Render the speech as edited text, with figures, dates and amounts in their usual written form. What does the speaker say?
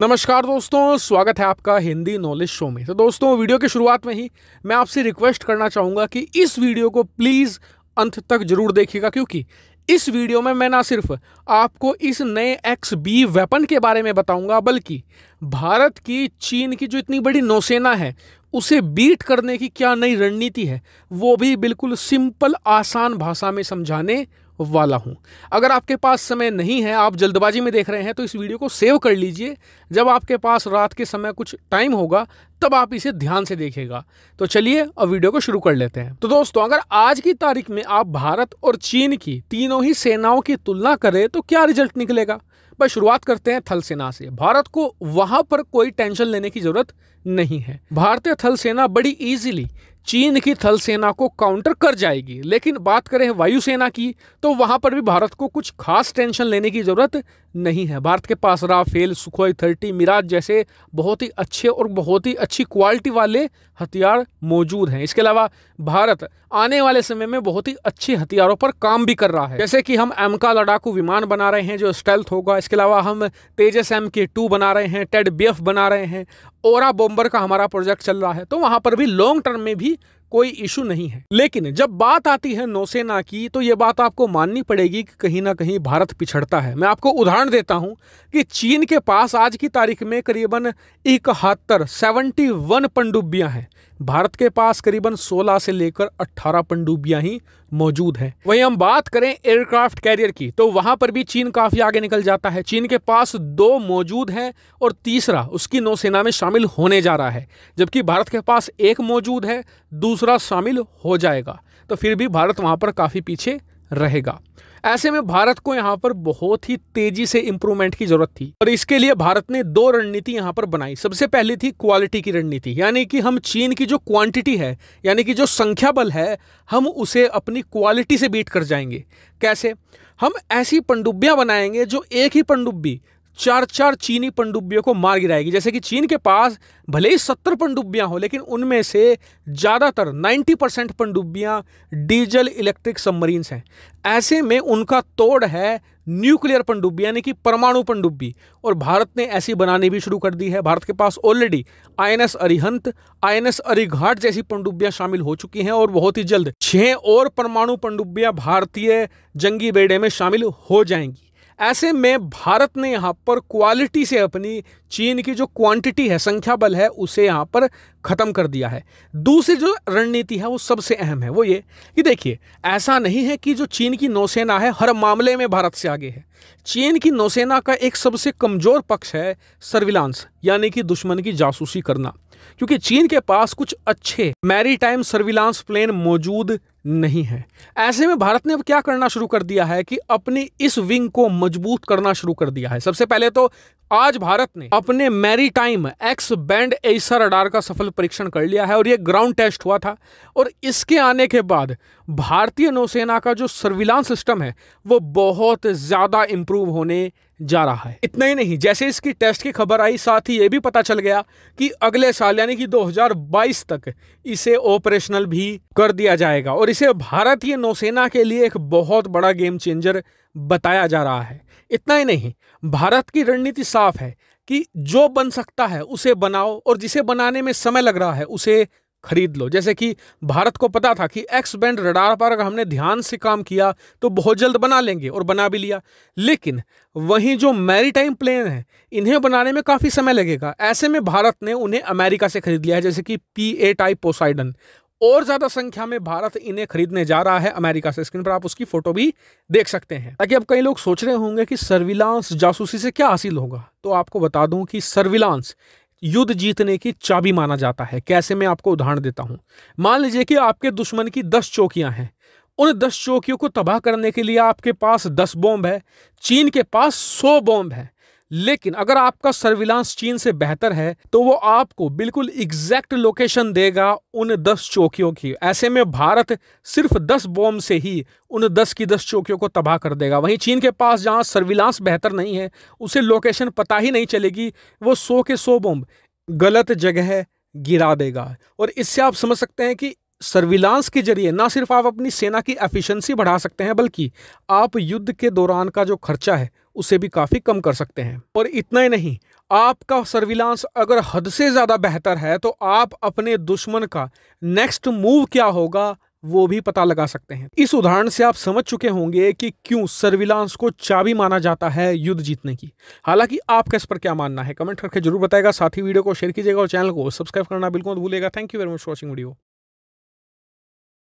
नमस्कार दोस्तों, स्वागत है आपका हिंदी नॉलेज शो में। तो दोस्तों, वीडियो की शुरुआत में ही मैं आपसे रिक्वेस्ट करना चाहूँगा कि इस वीडियो को प्लीज़ अंत तक जरूर देखिएगा, क्योंकि इस वीडियो में मैं ना सिर्फ आपको इस नए XB वेपन के बारे में बताऊंगा, बल्कि भारत की चीन की जो इतनी बड़ी नौसेना है उसे बीट करने की क्या नई रणनीति है वो भी बिल्कुल सिंपल आसान भाषा में समझाने वाला हूं। अगर आपके पास समय नहीं है, आप जल्दबाजी में देख रहे हैं, तो इस वीडियो को सेव कर लीजिए। जब आपके पास रात के समय कुछ टाइम होगा तब आप इसे ध्यान से देखिएगा। तो चलिए अब वीडियो को शुरू कर लेते हैं। तो दोस्तों, अगर आज की तारीख में आप भारत और चीन की तीनों ही सेनाओं की तुलना करें तो क्या रिजल्ट निकलेगा। बस शुरुआत करते हैं थल सेना से। भारत को वहां पर कोई टेंशन लेने की जरूरत नहीं है। भारतीय थल सेना बड़ी इजीली चीन की थल सेना को काउंटर कर जाएगी। लेकिन बात करें वायुसेना की, तो वहां पर भी भारत को कुछ खास टेंशन लेने की जरूरत नहीं है। भारत के पास राफेल, सुखोई 30, मिराज जैसे बहुत ही अच्छे और बहुत ही अच्छी क्वालिटी वाले हथियार मौजूद हैं। इसके अलावा भारत आने वाले समय में बहुत ही अच्छे हथियारों पर काम भी कर रहा है, जैसे कि हम एमका लड़ाकू विमान बना रहे हैं जो स्टेल्थ होगा। इसके अलावा हम तेजस MK2 बना रहे हैं, टेड BF बना रहे हैं, ओरा बॉम्बर का हमारा प्रोजेक्ट चल रहा है। तो वहां पर भी लॉन्ग टर्म में भी कोई इशू नहीं है। लेकिन जब बात आती है नौसेना की, तो ये बात आपको माननी पड़ेगी कि कहीं ना कहीं भारत पिछड़ता है। मैं आपको उदाहरण देता हूं कि चीन के पास आज की तारीख में करीबन 71 पनडुब्बियां हैं। भारत के पास करीबन 16 से लेकर 18 पनडुब्बियां ही मौजूद हैं। वहीं हम बात करें एयरक्राफ्ट कैरियर की, तो वहां पर भी चीन काफी आगे निकल जाता है। चीन के पास 2 मौजूद हैं और तीसरा उसकी नौसेना में शामिल होने जा रहा है, जबकि भारत के पास 1 मौजूद है, दूसरा शामिल हो जाएगा। तो फिर भी भारत वहां पर काफी पीछे रहेगा। ऐसे में भारत को यहाँ पर बहुत ही तेजी से इंप्रूवमेंट की जरूरत थी और इसके लिए भारत ने 2 रणनीति यहाँ पर बनाई। सबसे पहली थी क्वालिटी की रणनीति, यानी कि हम चीन की जो क्वांटिटी है, यानी कि जो संख्या बल है, हम उसे अपनी क्वालिटी से बीट कर जाएंगे। कैसे? हम ऐसी पनडुब्बियां बनाएंगे जो एक ही पनडुब्बी 4 चीनी पनडुब्बियों को मार गिराएगी। जैसे कि चीन के पास भले ही 70 पनडुब्बियां हो, लेकिन उनमें से ज़्यादातर 90% पनडुब्बियां डीजल इलेक्ट्रिक सबमरीन्स हैं। ऐसे में उनका तोड़ है न्यूक्लियर पनडुब्बी, यानी कि परमाणु पनडुब्बी, और भारत ने ऐसी बनानी भी शुरू कर दी है। भारत के पास already INS Arihant, INS Arighaat जैसी पनडुब्बियां शामिल हो चुकी हैं और बहुत ही जल्द 6 और परमाणु पनडुब्बियां भारतीय जंगी बेड़े में शामिल हो जाएंगी। ऐसे में भारत ने यहाँ पर क्वालिटी से अपनी चीन की जो क्वांटिटी है, संख्या बल है, उसे यहाँ पर खत्म कर दिया है। दूसरी जो रणनीति है वो सबसे अहम है। वो ये कि देखिए, ऐसा नहीं है कि जो चीन की नौसेना है हर मामले में भारत से आगे है। चीन की नौसेना का एक सबसे कमजोर पक्ष है सर्विलांस, यानी कि दुश्मन की जासूसी करना, क्योंकि चीन के पास कुछ अच्छे मैरीटाइम सर्विलांस प्लेन मौजूद नहीं है। ऐसे में भारत ने अब क्या करना शुरू कर दिया है कि अपनी इस विंग को मजबूत करना शुरू कर दिया है। सबसे पहले तो आज भारत ने अपने मैरीटाइम X बैंड एसा रडार का सफल परीक्षण कर लिया है और ये ग्राउंड टेस्ट हुआ था। और इसके आने के बाद भारतीय नौसेना का जो सर्विलांस सिस्टम है वो बहुत ज़्यादा इंप्रूव होने जा रहा है। इतना ही नहीं, जैसे इसकी टेस्ट की खबर आई, साथ ही ये भी पता चल गया कि अगले साल यानी कि 2022 तक इसे ऑपरेशनल भी कर दिया जाएगा और इसे भारतीय नौसेना के लिए एक बहुत बड़ा गेम चेंजर बताया जा रहा है। इतना ही नहीं, भारत की रणनीति साफ है कि जो बन सकता है उसे बनाओ और जिसे बनाने में समय लग रहा है उसे खरीद लो। जैसे कि भारत को पता था कि X बैंड रडार पर अगर हमने ध्यान से काम किया तो बहुत जल्द बना लेंगे, और बना भी लिया। लेकिन वहीं जो मैरीटाइम प्लेन है, इन्हें बनाने में काफ़ी समय लगेगा। ऐसे में भारत ने उन्हें अमेरिका से खरीद लिया है, जैसे कि PA टाइप पोसाइडन। और ज़्यादा संख्या में भारत इन्हें खरीदने जा रहा है अमेरिका से। स्क्रीन पर आप उसकी फोटो भी देख सकते हैं। ताकि अब कई लोग सोच रहे होंगे कि सर्विलांस जासूसी से क्या हासिल होगा, तो आपको बता दूं कि सर्विलांस युद्ध जीतने की चाबी माना जाता है। कैसे? मैं आपको उदाहरण देता हूं। मान लीजिए कि आपके दुश्मन की 10 चौकियां हैं। उन 10 चौकियों को तबाह करने के लिए आपके पास 10 बॉम्ब है, चीन के पास 100 बॉम्ब है। लेकिन अगर आपका सर्विलांस चीन से बेहतर है तो वो आपको बिल्कुल एग्जैक्ट लोकेशन देगा उन 10 चौकियों की। ऐसे में भारत सिर्फ 10 बॉम्ब से ही उन 10 की 10 चौकियों को तबाह कर देगा। वहीं चीन के पास जहां सर्विलांस बेहतर नहीं है, उसे लोकेशन पता ही नहीं चलेगी, वो 100 के 100 बॉम्ब गलत जगह गिरा देगा। और इससे आप समझ सकते हैं कि सर्विलांस के जरिए ना सिर्फ आप अपनी सेना की एफिशिएंसी बढ़ा सकते हैं, बल्कि आप युद्ध के दौरान का जो खर्चा है उसे भी काफ़ी कम कर सकते हैं। और इतना ही नहीं, आपका सर्विलांस अगर हद से ज्यादा बेहतर है तो आप अपने दुश्मन का नेक्स्ट मूव क्या होगा वो भी पता लगा सकते हैं। इस उदाहरण से आप समझ चुके होंगे कि क्यों सर्विलांस को चाबी माना जाता है युद्ध जीतने की। हालांकि आपका इस पर क्या मानना है कमेंट करके जरूर बताएगा। साथ ही वीडियो को शेयर कीजिएगा और चैनल को सब्सक्राइब करना बिल्कुल मत भूलिएगा। Thank you very much for watching video.